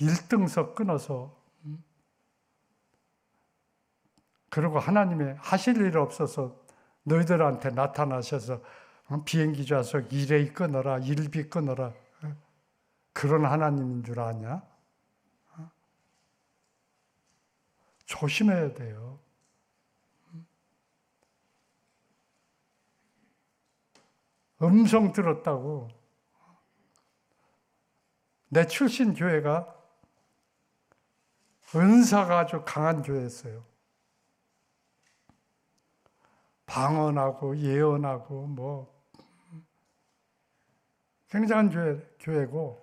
1등석 끊어서 그리고 하나님이 하실 일 없어서 너희들한테 나타나셔서 비행기 좌석 1A 끊어라, 1B 끊어라. 그런 하나님인 줄 아냐? 조심해야 돼요. 음성 들었다고. 내 출신 교회가 은사가 아주 강한 교회였어요. 방언하고 예언하고 뭐 굉장한 교회고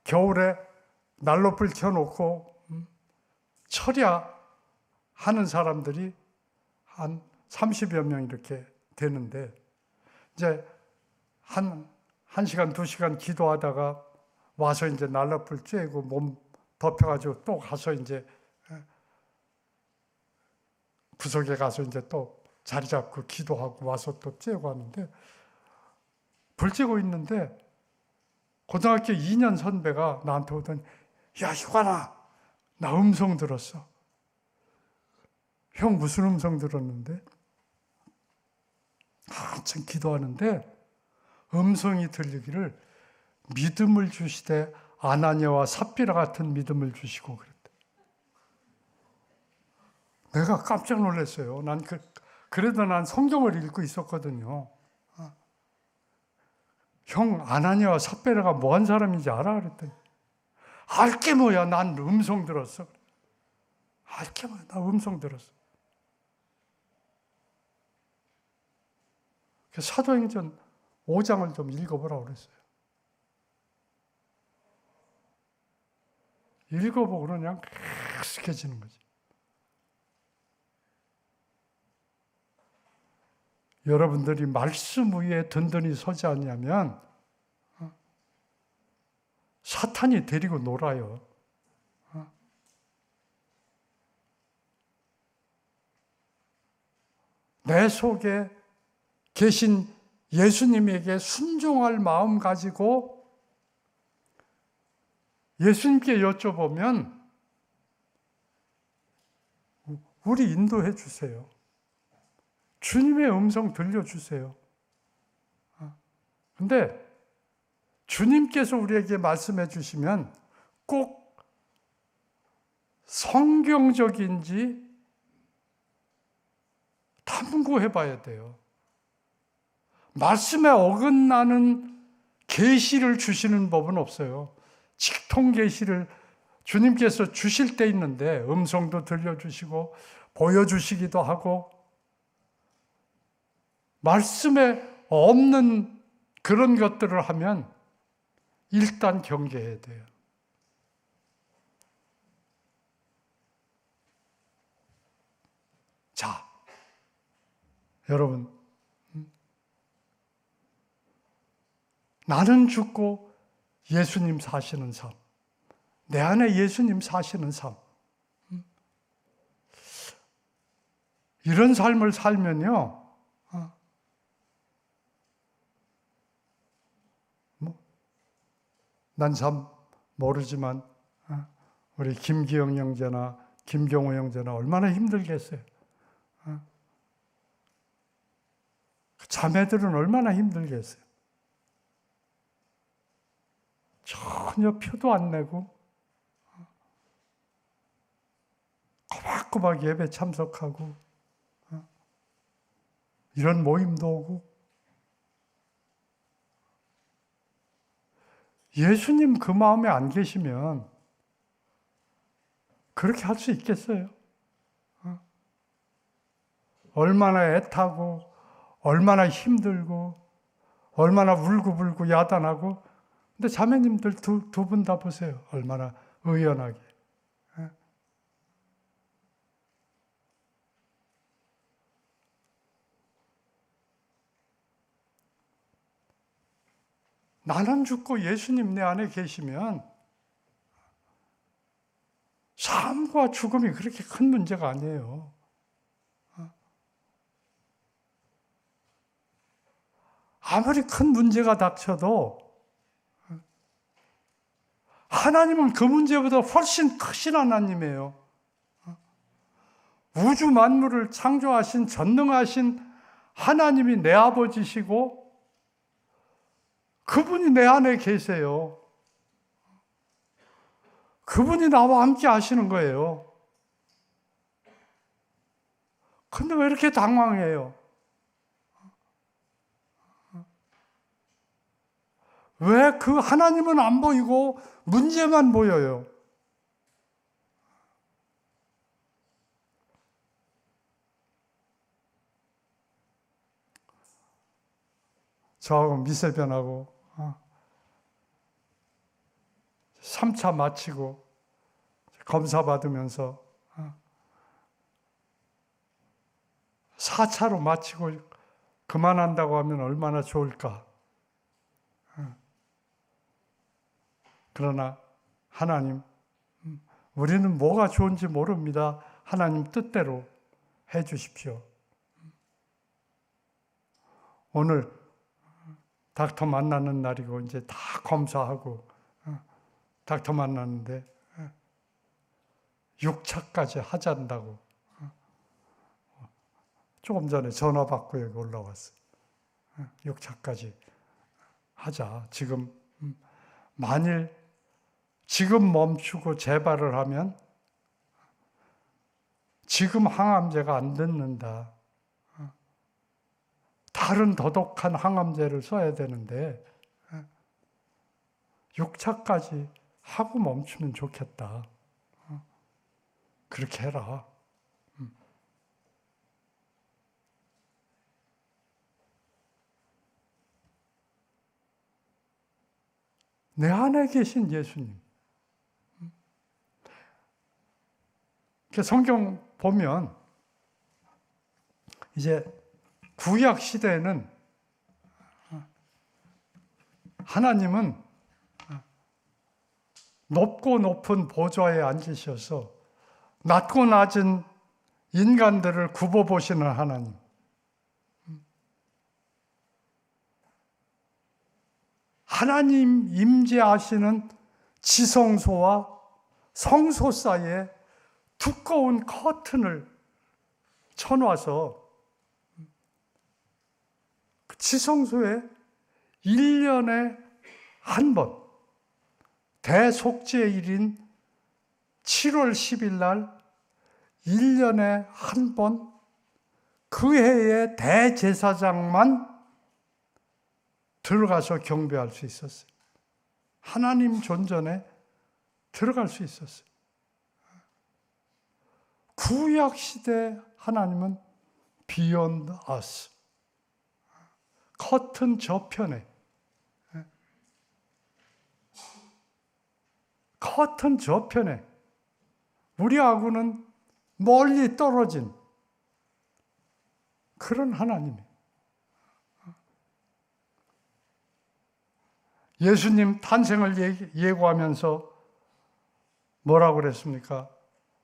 겨울에 난로불 켜놓고 철야 하는 사람들이 한 30여 명 이렇게 되는데, 이제 한 1시간, 2시간 기도하다가 와서 이제 날라풀 쬐고 몸 덮여가지고 또 가서 이제 구석에 가서 이제 또 자리 잡고 기도하고 와서 또 쬐고 하는데, 불 쬐고 있는데 고등학교 2년 선배가 나한테 오더니, 야, 희관아, 나 음성 들었어. 형 무슨 음성 들었는데? 한참 기도하는데 음성이 들리기를 믿음을 주시되 아나니아와 삽비라 같은 믿음을 주시고 그랬대. 내가 깜짝 놀랐어요. 그래도 난 성경을 읽고 있었거든요. 형, 아나니아와 삽비라가 뭐한 사람인지 알아? 그랬더니, 알게 뭐야, 난 음성 들었어. 알게 뭐야, 나 음성 들었어. 사도행전 5장을 좀 읽어보라고 그랬어요. 읽어보고 그냥 익숙해지는 거지. 여러분들이 말씀 위에 든든히 서지 않냐면 사탄이 데리고 놀아요. 내 속에 계신 예수님에게 순종할 마음 가지고 예수님께 여쭤보면 우리 인도해 주세요. 주님의 음성 들려주세요. 근데 주님께서 우리에게 말씀해 주시면 꼭 성경적인지 탐구해 봐야 돼요. 말씀에 어긋나는 계시를 주시는 법은 없어요. 직통 계시를 주님께서 주실 때 있는데 음성도 들려주시고 보여주시기도 하고 말씀에 없는 그런 것들을 하면 일단 경계해야 돼요. 자, 여러분, 나는 죽고 예수님 사시는 삶, 내 안에 예수님 사시는 삶, 이런 삶을 살면요, 난 참 모르지만 우리 김기영 형제나 김경호 형제나 얼마나 힘들겠어요. 자매들은 얼마나 힘들겠어요. 전혀 표도 안 내고 꼬박꼬박 예배 참석하고 이런 모임도 오고 예수님 그 마음에 안 계시면 그렇게 할 수 있겠어요? 얼마나 애타고 얼마나 힘들고 얼마나 울고불고 야단하고 근데 자매님들 두 분 다 보세요. 얼마나 의연하게. 나는 죽고 예수님 내 안에 계시면 삶과 죽음이 그렇게 큰 문제가 아니에요. 아무리 큰 문제가 닥쳐도 하나님은 그 문제보다 훨씬 크신 하나님이에요. 우주 만물을 창조하신 전능하신 하나님이 내 아버지시고 그분이 내 안에 계세요. 그분이 나와 함께 하시는 거예요. 근데 왜 이렇게 당황해요? 왜 그 하나님은 안 보이고 문제만 보여요? 저하고 미세변하고 3차 마치고 검사 받으면서 4차로 마치고 그만한다고 하면 얼마나 좋을까. 그러나 하나님, 우리는 뭐가 좋은지 모릅니다. 하나님 뜻대로 해 주십시오. 오늘 닥터 만나는 날이고 이제 다 검사하고 닥터 만났는데 6차까지 하잔다고 조금 전에 전화 받고 여기 올라왔어요. 6차까지 하자. 지금 만일 지금 멈추고 재발을 하면 지금 항암제가 안 듣는다. 다른 더 독한 항암제를 써야 되는데 6차까지 하고 멈추면 좋겠다. 그렇게 해라. 내 안에 계신 예수님. 성경 보면 이제 구약 시대에는 하나님은 높고 높은 보좌에 앉으셔서 낮고 낮은 인간들을 굽어보시는 하나님. 하나님 임재하시는 지성소와 성소 사이에 두꺼운 커튼을 쳐놔서 지성소에 1년에 한 번, 대속죄일인 7월 10일 날 1년에 한 번 그 해의 대제사장만 들어가서 경배할 수 있었어요. 하나님 존전에 들어갈 수 있었어요. 구약 시대 하나님은 beyond us. 커튼 저편에. 커튼 저편에. 우리하고는 멀리 떨어진 그런 하나님이에요. 예수님 탄생을 예고하면서 뭐라고 그랬습니까?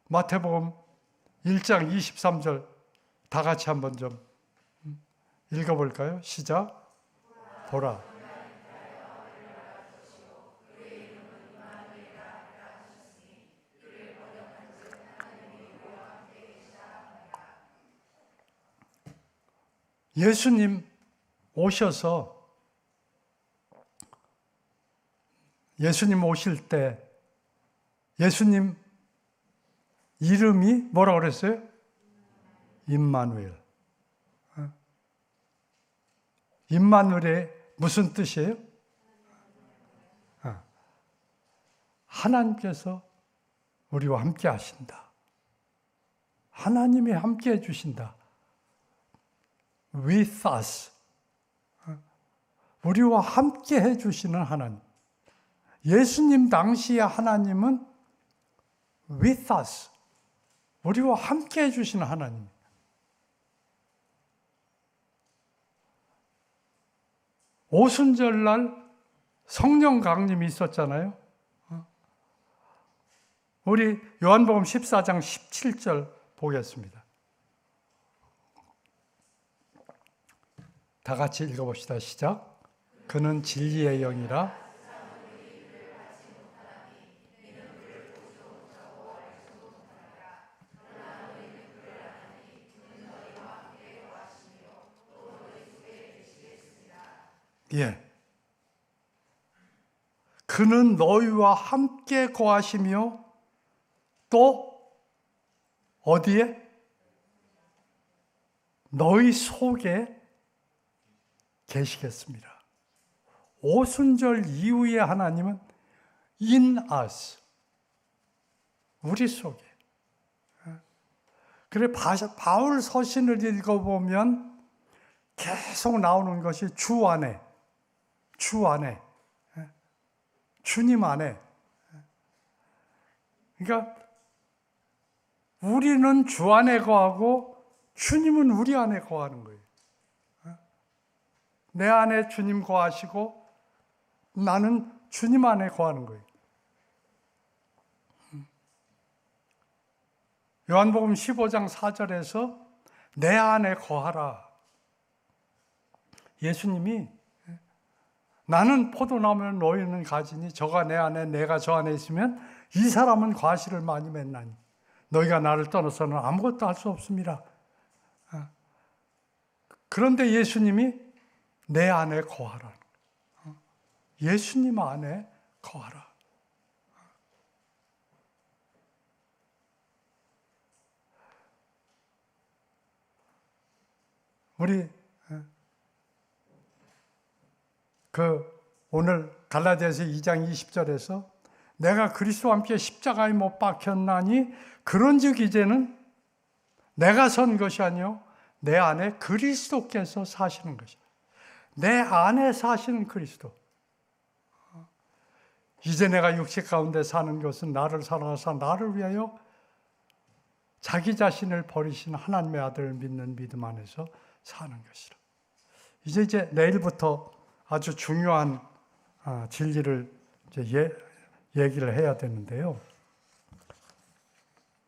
마태복음 1장 23절 다 같이 한번 좀 읽어볼까요? 시작. 보라. 예수님 오셔서 예수님 오실 때 예수님 이름이 뭐라고 그랬어요? 임마누엘. 임마누엘의 무슨 뜻이에요? 하나님께서 우리와 함께 하신다. 하나님이 함께 해주신다. With us. 우리와 함께 해주시는 하나님. 예수님 당시의 하나님은 with us. 우리와 함께 해주시는 하나님. 오순절날 성령 강림이 있었잖아요. 우리 요한복음 14장 17절 보겠습니다. 다 같이 읽어봅시다. 시작. 그는 진리의 영이라 예. 그는 너희와 함께 거하시며 또 어디에? 너희 속에 계시겠습니다. 오순절 이후에 하나님은 in us. 우리 속에. 그래 바울 서신을 읽어보면 계속 나오는 것이 주 안에. 주 안에, 주님 안에. 그러니까 우리는 주 안에 거하고 주님은 우리 안에 거하는 거예요. 내 안에 주님 거하시고 나는 주님 안에 거하는 거예요. 요한복음 15장 4절에서 내 안에 거하라. 예수님이 나는 포도나무에 너희는 가지니 저가 내 안에 내가 저 안에 있으면 이 사람은 과실을 많이 맺나니 너희가 나를 떠나서는 아무것도 할 수 없습니다. 그런데 예수님이 내 안에 거하라. 예수님 안에 거하라. 우리 오늘 갈라디아서 2장 20절에서 내가 그리스도와 함께 십자가에 못 박혔나니 그런즉 이제는 내가 선 것이 아니요 내 안에 그리스도께서 사시는 것이다. 내 안에 사시는 그리스도. 이제 내가 육체 가운데 사는 것은 나를 사랑하사 나를 위하여 자기 자신을 버리신 하나님의 아들을 믿는 믿음 안에서 사는 것이라. 이제 내일부터 아주 중요한 진리를 이제 얘기를 해야 되는데요.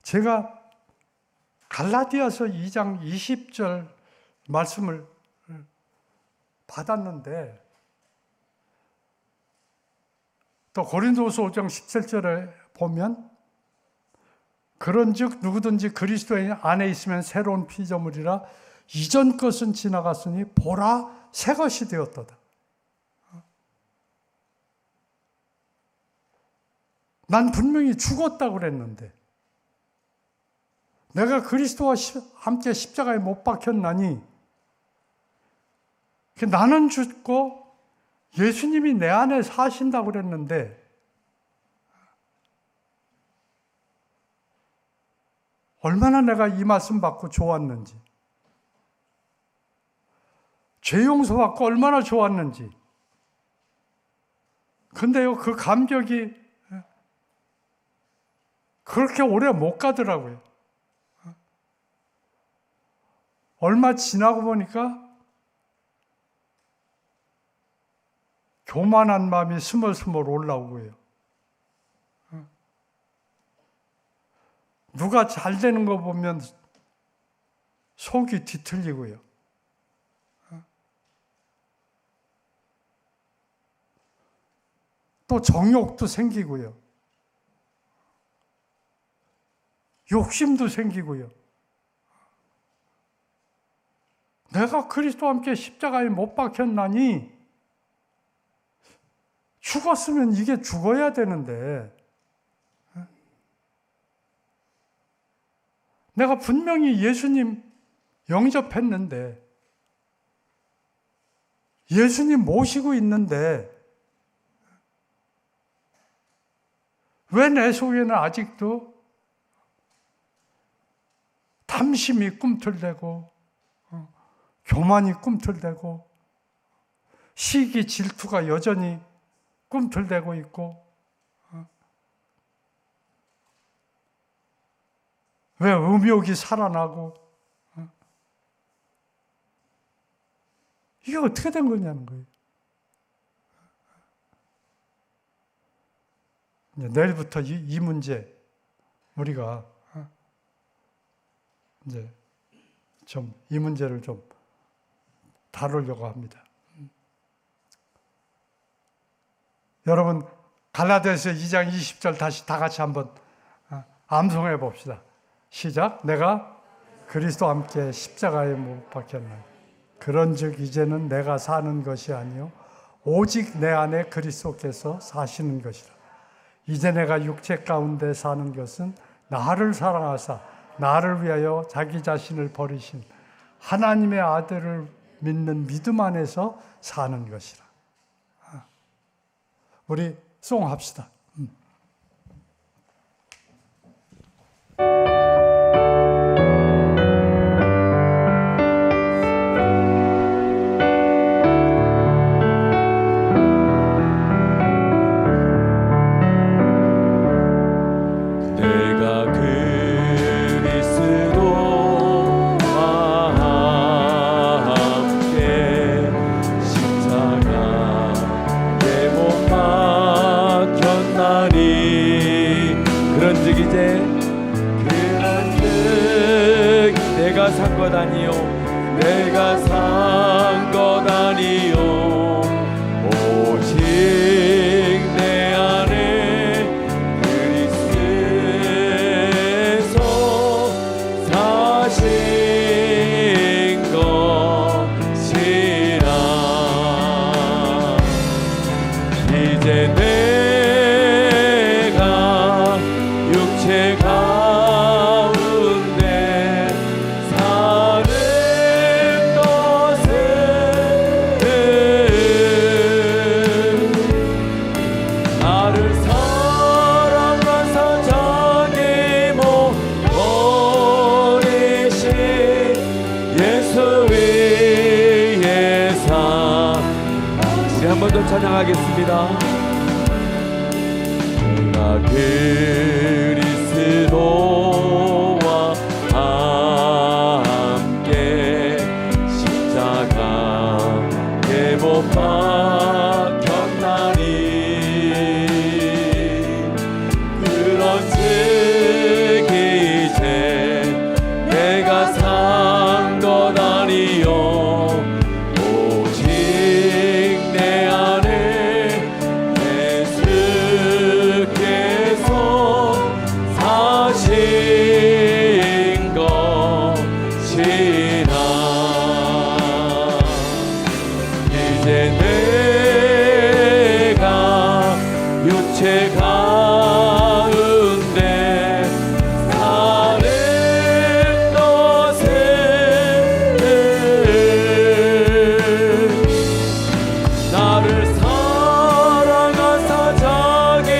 제가 갈라디아서 2장 20절 말씀을 받았는데 또 고린도서 5장 17절에 보면 그런즉 누구든지 그리스도 안에 있으면 새로운 피조물이라 이전 것은 지나갔으니 보라 새 것이 되었도다. 난 분명히 죽었다고 그랬는데 내가 그리스도와 함께 십자가에 못 박혔나니 나는 죽고 예수님이 내 안에 사신다고 그랬는데 얼마나 내가 이 말씀 받고 좋았는지, 죄 용서받고 얼마나 좋았는지. 근데요, 그 감격이 그렇게 오래 못 가더라고요. 얼마 지나고 보니까 교만한 마음이 스멀스멀 올라오고요. 누가 잘 되는 거 보면 속이 뒤틀리고요. 또 정욕도 생기고요. 욕심도 생기고요. 내가 그리스도와 함께 십자가에 못 박혔나니 죽었으면 이게 죽어야 되는데 내가 분명히 예수님 영접했는데 예수님 모시고 있는데 왜 내 속에는 아직도 탐심이 꿈틀대고 교만이 꿈틀대고 시기 질투가 여전히 꿈틀대고 있고 왜 음욕이 살아나고 이게 어떻게 된 거냐는 거예요. 내일부터 이 문제 우리가 이제 좀 이 문제를 좀 다루려고 합니다. 여러분 갈라디아서 2장 20절 다시 다 같이 한번 암송해 봅시다. 시작. 내가 그리스도와 함께 십자가에 못 박혔나니 그런즉 이제는 내가 사는 것이 아니요 오직 내 안에 그리스도께서 사시는 것이라. 이제 내가 육체 가운데 사는 것은 나를 사랑하사 나를 위하여 자기 자신을 버리신 하나님의 아들을 믿는 믿음 안에서 사는 것이라. 우리 송합시다. 내가 그리스도 찬양하겠습니다. 내가 그리스도와 함께 십자가에 못 박혔나니 그런즉 이제 내가 산 것 아니요 오직 내 안에 예수께서 사신 것이라. 이제 내가 육체 가운데 사는 것에 나를 사랑하사 자기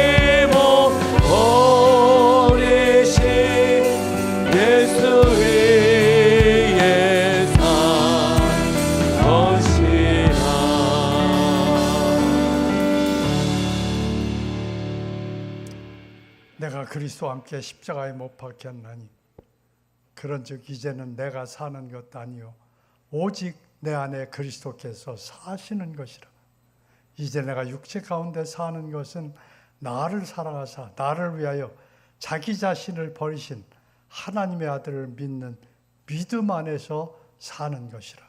몸 버리신 예수 위에 산 것이라. 내가 그리스도와 함께 십자가에 못 박혔나니 그런즉 이제는 내가 사는 것 아니요 오직 내 안에 그리스도께서 사시는 것이라. 이제 내가 육체 가운데 사는 것은 나를 사랑하사 나를 위하여 자기 자신을 버리신 하나님의 아들을 믿는 믿음 안에서 사는 것이라.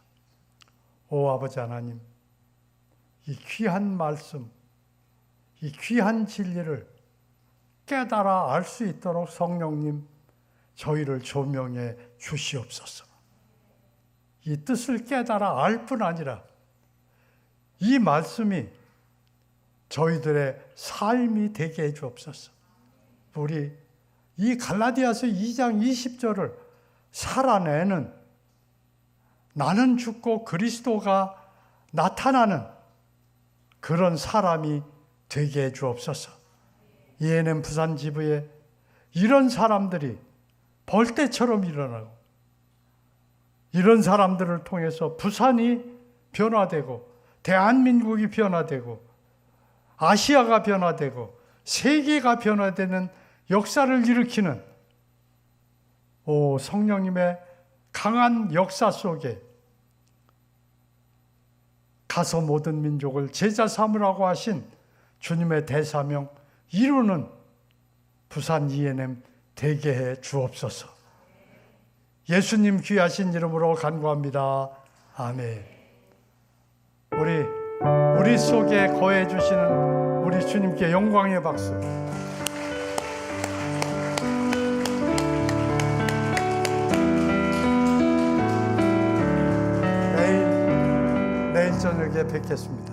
오 아버지 하나님, 이 귀한 말씀, 이 귀한 진리를 깨달아 알 수 있도록 성령님 저희를 조명해 주시옵소서. 이 뜻을 깨달아 알 뿐 아니라 이 말씀이 저희들의 삶이 되게 해 주옵소서. 우리 이 갈라디아서 2장 20절을 살아내는, 나는 죽고 그리스도가 나타나는 그런 사람이 되게 해 주옵소서. ENM 부산 지부에 이런 사람들이 벌떼처럼 일어나고, 이런 사람들을 통해서 부산이 변화되고 대한민국이 변화되고 아시아가 변화되고 세계가 변화되는 역사를 일으키는 오 성령님의 강한 역사 속에 가서 모든 민족을 제자 삼으라고 하신 주님의 대사명 이루는 부산 ENM 되게 해 주옵소서. 예수님 귀하신 이름으로 간구합니다. 아멘. 우리 속에 거해 주시는 우리 주님께 영광의 박수. 내일 저녁에 뵙겠습니다.